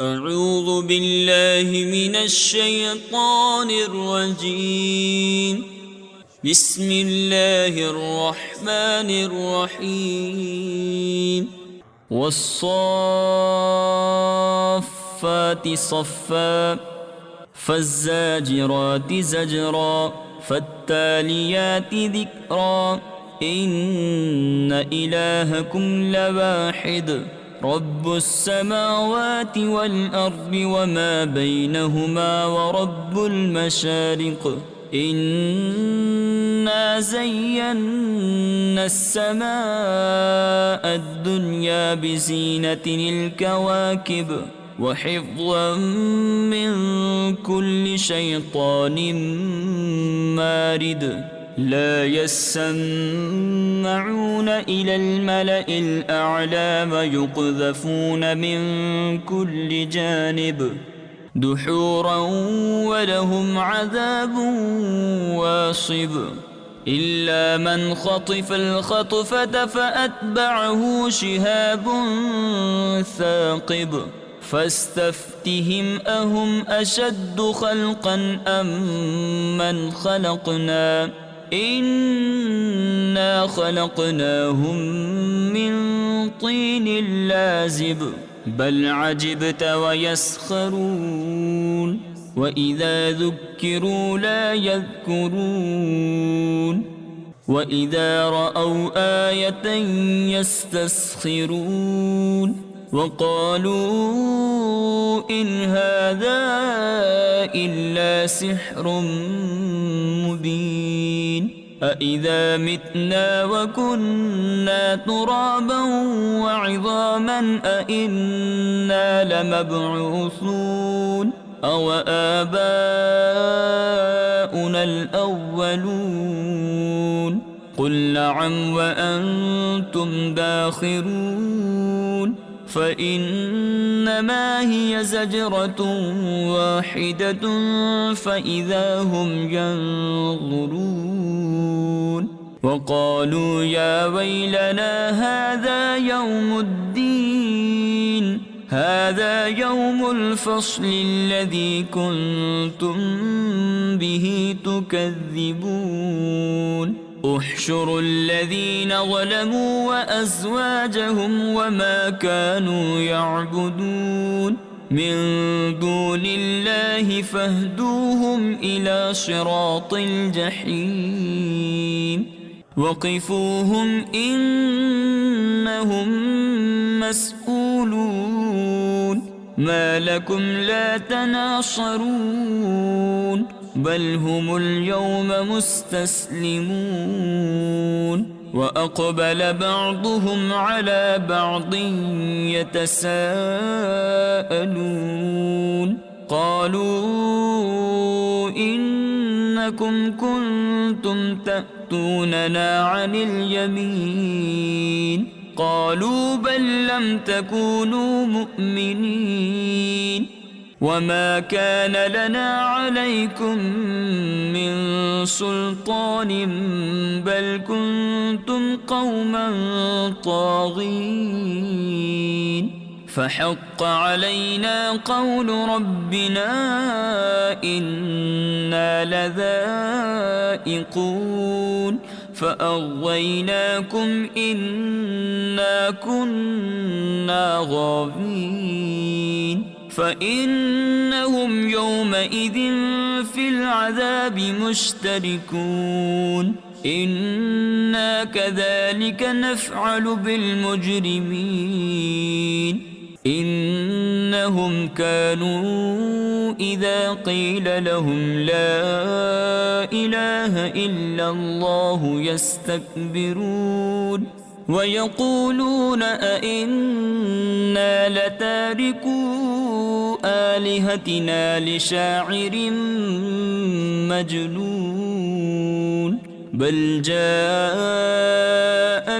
أعوذ بالله من الشيطان الرجيم. بسم الله الرحمن الرحيم. والصافات صفا فالزاجرات زجرا فالتاليات ذكرا إن إلهكم لواحد رب السماوات والأرض وما بينهما ورب المشارق إنا زينا السماء الدنيا بزينة الكواكب وحفظا من كل شيطان مارد لا يسمعون إلى الملأ الأعلى ويقذفون من كل جانب دحورا ولهم عذاب واصب إلا من خطف الخطفة فأتبعه شهاب ثاقب فاستفتهم أهم أشد خلقا أم من خلقنا إنا خلقناهم من طين لازب بل عجبت ويسخرون وإذا ذكروا لا يذكرون وإذا رأوا آية يستسخرون وقالوا إن هذا إلا سحر مبين أإذا متنا وكنا ترابا وعظاما أإنا لمبعوثون أو آباؤنا الأولون قل نعم وأنتم داخرون فإنما هي زجرة واحدة فإذا هم ينظرون وقالوا يا ويلنا هذا يوم الفصل الذي كنتم به تكذبون احشروا الذين ظلموا وأزواجهم وما كانوا يعبدون من دون الله فاهدوهم إلى صراط الجحيم وقفوهم إنهم مسؤولون ما لكم لا تناصرون بل هم اليوم مستسلمون وأقبل بعضهم على بعض يتساءلون قالوا إنكم كنتم تأتوننا عن اليمين قالوا بل لم تكونوا مؤمنين وما كان لنا عليكم من سلطان بل كنتم قوما طاغين فحق علينا قول ربنا إنا لذائقون فأغويناكم إنا كنا غاوين فإنهم يومئذ في العذاب مشتركون إنا كذلك نفعل بالمجرمين إنهم كانوا إذا قيل لهم لا إله إلا الله يستكبرون ويقولون أئنا لتاركو آلهتنا لشاعر مجنون بل جاء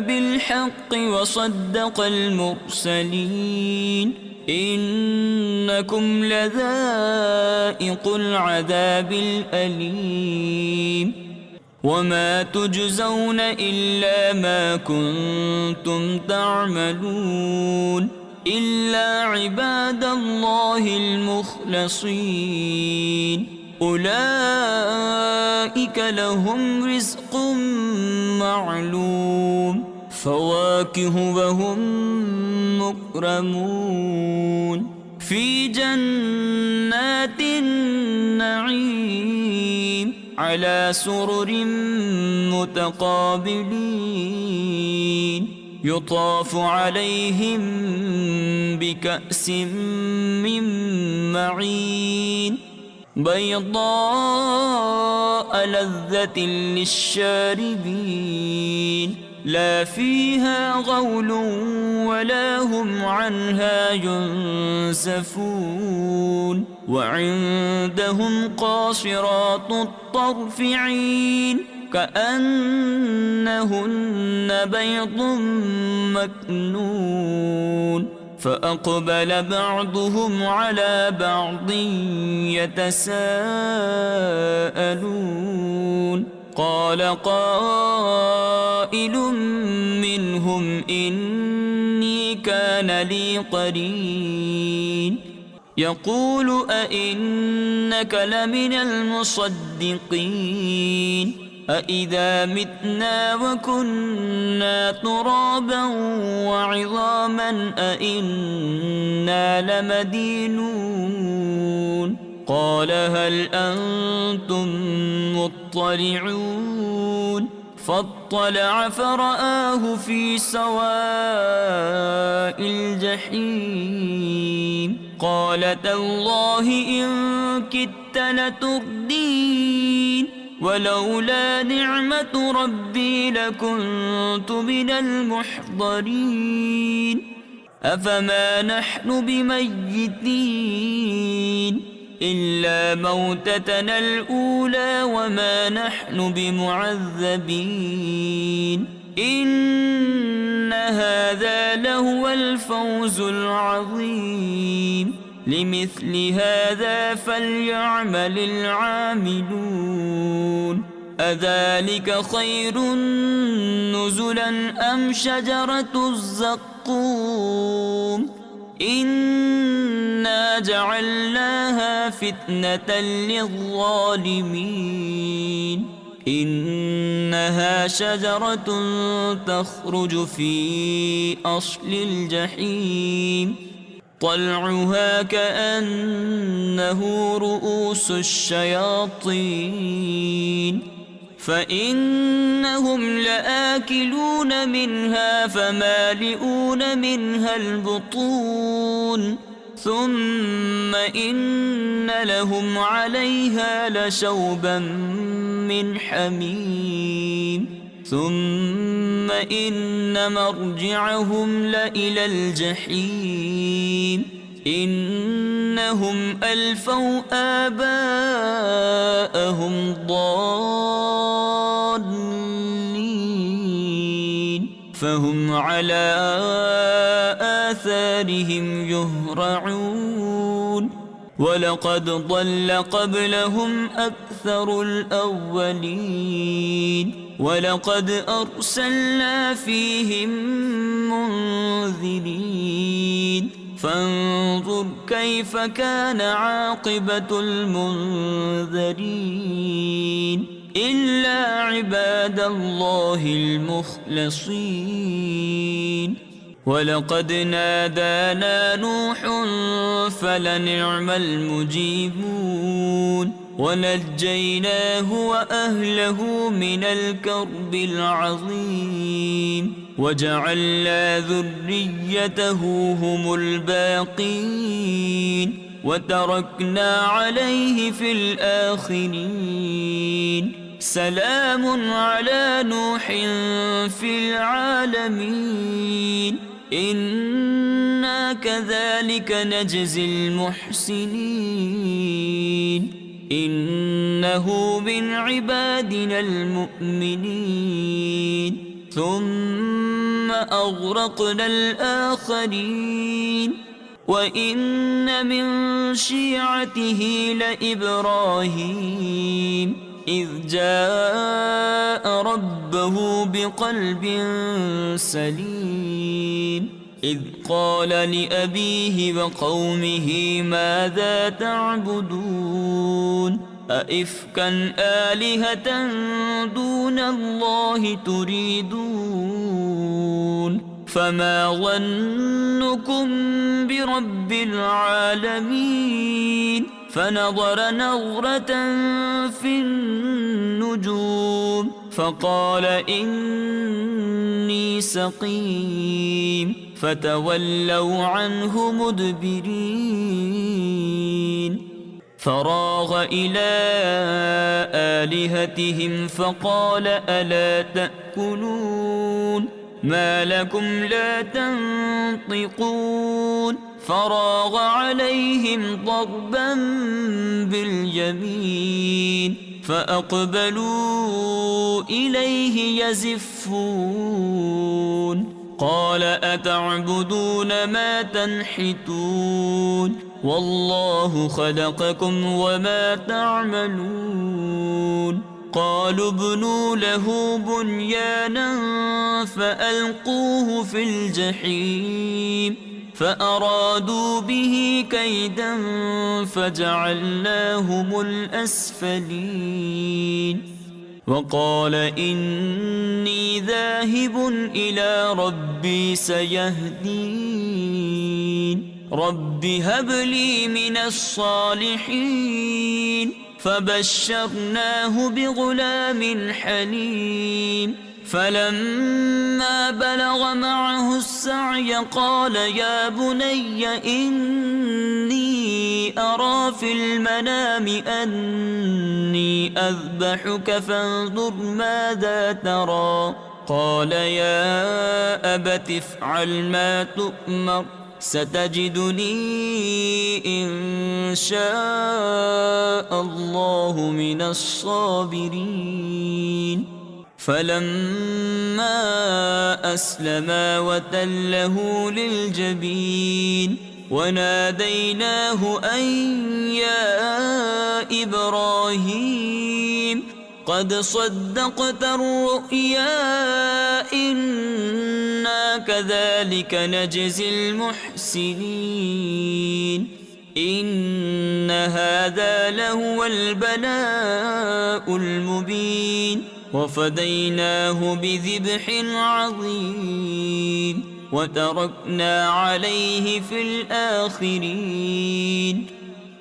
بالحق وصدق المرسلين إنكم لذائق العذاب الأليم وما تجزون إلا ما كنتم تعملون إلا عباد الله المخلصين أولئك لهم رزق معلوم فواكه وهم مكرمون في جنات النعيم على سرر متقابلين يطاف عليهم بكأس من معين بيضاء لذة للشاربين لا فيها غول ولا هم عنها ينزفون وعندهم قاصرات الطرف عين كأنهن بيض مكنون فأقبل بعضهم على بعض يتساءلون قال قائل منهم إني كان لي قرين يقول أئنك لمن المصدقين أإذا متنا وكنا ترابا وعظاما أإنا لمدينون قال هل أنتم مطلعون فاطلع فرآه في سواء الجحيم قال تالله إن كدت لتردين ولولا نعمة ربي لكنت من المحضرين أفما نحن بميتين إلا موتتنا الأولى وما نحن بمعذبين إن هذا لهو الفوز العظيم لمثل هذا فليعمل العاملون أذلك خير نزلا أم شجرة الزقوم إنا جعلناها فتنة للظالمين إنها شجرة تخرج في أصل الجحيم طلعها كأنه رؤوس الشياطين فإنهم لآكلون منها فمالئون منها البطون ثم إن لهم عليها لشوبا من حميم ثم إن مرجعهم لإلى الجحيم إنهم ألفوا آباءهم ضالين فهم على آثارهم يهرعون ولقد ضل قبلهم أكثر الأولين ولقد أرسلنا فيهم منذرين فانظر كيف كان عاقبة المنذرين إلا عباد الله المخلصين ولقد نادانا نوح فلنعم المجيبون ونجيناه وأهله من الكرب العظيم وجعلنا ذريته هم الباقين وتركنا عليه في الآخرين سلام على نوح في العالمين إنا كذلك نجزي المحسنين إنه من عبادنا المؤمنين ثم أغرقنا الآخرين وإن من شيعته لإبراهيم إذ جاء ربه بقلب سليم إذ قال لأبيه وقومه ماذا تعبدون أئفكا آلهة دون الله تريدون فما ظنكم برب العالمين فنظر نظرة في النجوم فقال إني سقيم فتولوا عنه مدبرين فراغ إلى آلهتهم فقال ألا تأكلون ما لكم لا تنطقون فراغ عليهم ضربا باليمين فأقبلوا إليه يزفون قال أتعبدون ما تنحتون والله خلقكم وما تعملون قالوا ابنوا له بنيانا فألقوه في الجحيم فأرادوا به كيدا فجعلناهم الأسفلين وقال إني ذاهب إلى ربي سيهدين رب هب لي من الصالحين فبشرناه بغلام حليم فلما بلغ معه السعي قال يا بني إني أرى في المنام أني أذبحك فانظر ماذا ترى قال يا أبت افعل ما تؤمر ستجدني إن شاء الله من الصابرين فلما أسلما وتله للجبين وناديناه أن يا إبراهيم قد صدقت الرؤيا إنا كذلك نجزي المحسنين إن هذا لهو البلاء المبين وفديناه بذبح عظيم وتركنا عليه في الآخرين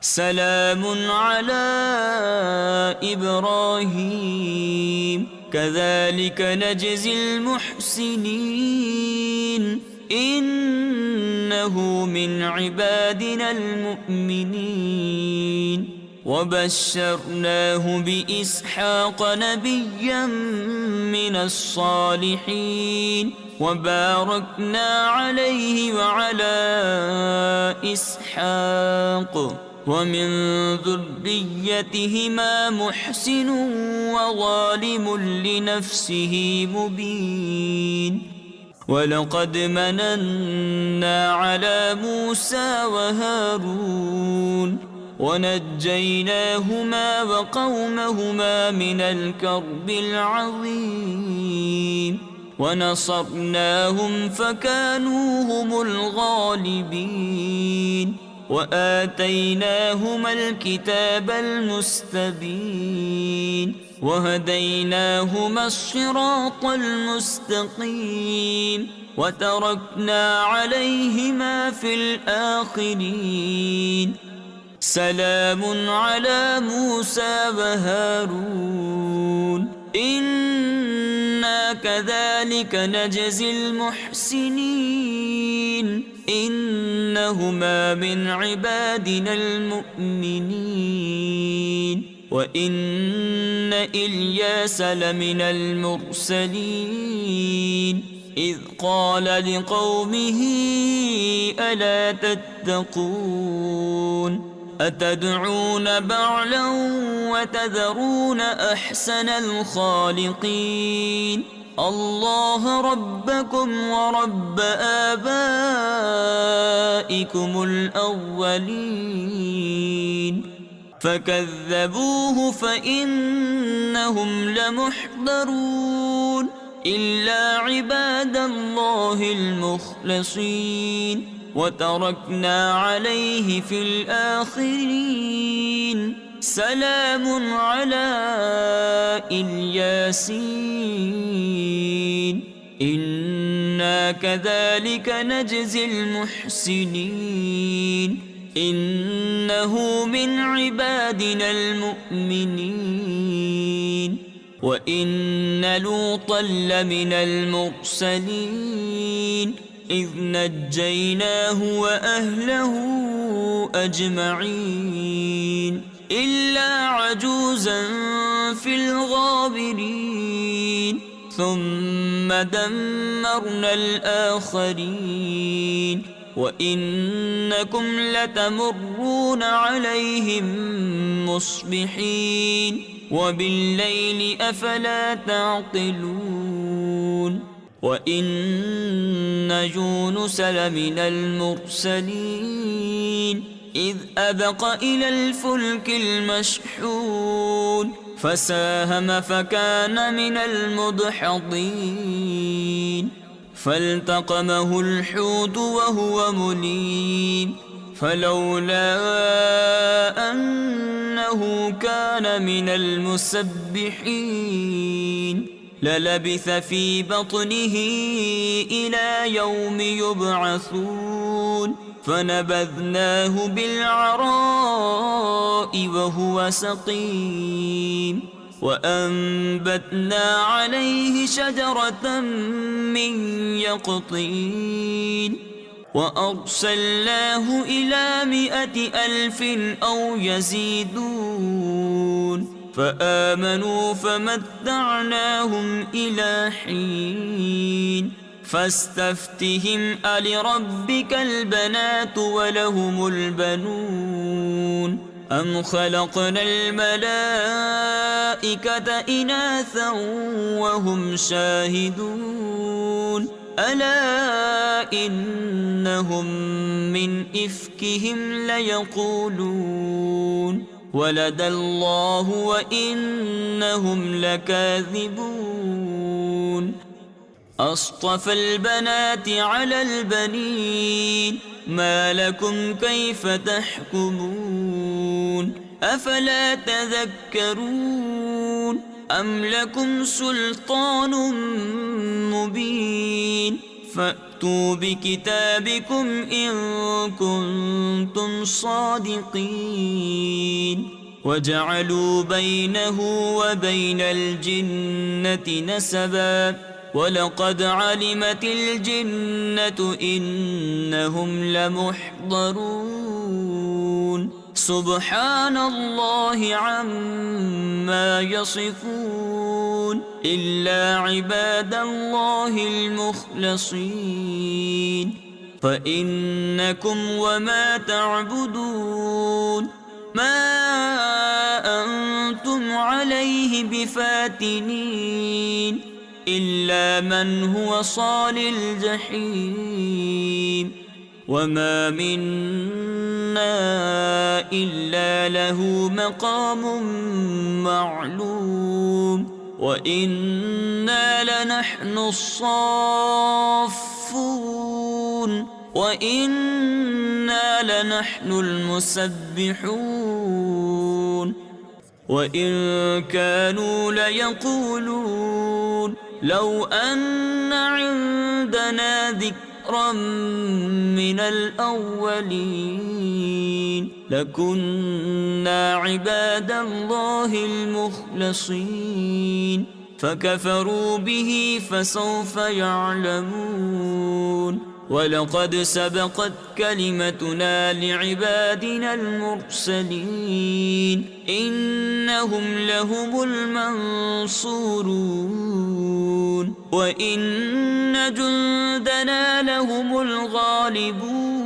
سلام على إبراهيم كذلك نجزي المحسنين إنه من عبادنا المؤمنين وبشرناه بإسحاق نبيا من الصالحين وباركنا عليه وعلى إسحاق ومن ذريتهما محسن وظالم لنفسه مبين ولقد مننا على موسى وهارون ونجيناهما وقومهما من الكرب العظيم ونصرناهم فكانوا هم الغالبين وآتيناهما الكتاب المستبين وهديناهما الصراط المستقيم وتركنا عليهما في الآخرين سلام على موسى وهارون إنا كذلك نجزي المحسنين إنهما من عبادنا المؤمنين وإن إلياس لمن المرسلين إذ قال لقومه ألا تتقون أتدعون بعلا وتذرون أحسن الخالقين الله ربكم ورب آبائكم الأولين فكذبوه فإنهم لمحضرون إلا عباد الله المخلصين وتركنا عليه في الآخرين سلام على الياسين إنا كذلك نجزي المحسنين إنه من عبادنا المؤمنين وإن لوطا لمن المرسلين إذ نجيناه وأهله أجمعين إلا عجوزا في الغابرين ثم دمرنا الآخرين وإنكم لتمرون عليهم مصبحين وبالليل أفلا تعقلون وإن يونس لمن المرسلين إذ أبق إلى الفلك المشحون فساهم فكان من المدحضين فالتقمه الحوت وهو مليم فلولا أنه كان من المسبحين للبث في بطنه إلى يوم يبعثون فنبذناه بالعراء وهو سقيم وأنبتنا عليه شجرة من يقطين وأرسلناه إلى 100,000 أو يزيدون فآمنوا فمتعناهم إلى حين فاستفتهم ألربك البنات ولهم البنون أم خلقنا الملائكة إناثا وهم شاهدون ألا إنهم من إفكهم ليقولون ولد الله وإنهم لكاذبون أصطفى البنات على البنين ما لكم كيف تحكمون أفلا تذكرون أم لكم سلطان مبين فأتوا بكتابكم إن كنتم صادقين وجعلوا بينه وبين الجنة نسبا ولقد علمت الجنة إنهم لمحضرون سبحان الله عما يصفون إلا عباد الله المخلصين فإنكم وما تعبدون ما أنتم عليه بفاتنين إلا من هو صال الجحيم وما منا إلا له مقام معلوم وإنا لنحن الصافون وإنا لنحن المسبحون وإن كانوا ليقولون لو أن عندنا ذكرا من الأولين لكنا عباد الله المخلصين فكفروا به فسوف يعلمون ولقد سبقت كلمتنا لعبادنا المرسلين إنهم لهم المنصورون وإن جندنا لهم الغالبون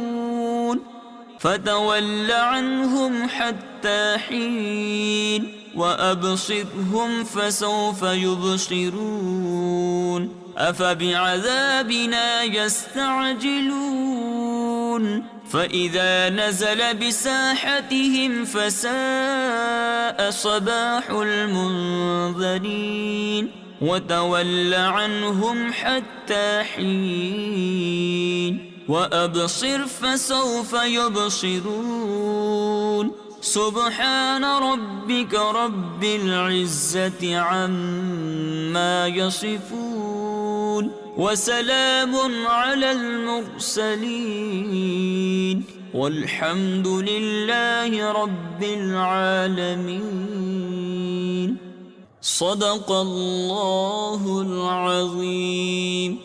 فتول عنهم حتى حين وأبصرهم فسوف يبصرون أفبعذابنا يستعجلون فإذا نزل بساحتهم فساء صباح المنذرين وتول عنهم حتى حين وأبصر فسوف يبصرون سبحان ربك رب العزة عما يصفون وسلام على المرسلين والحمد لله رب العالمين. صدق الله العظيم.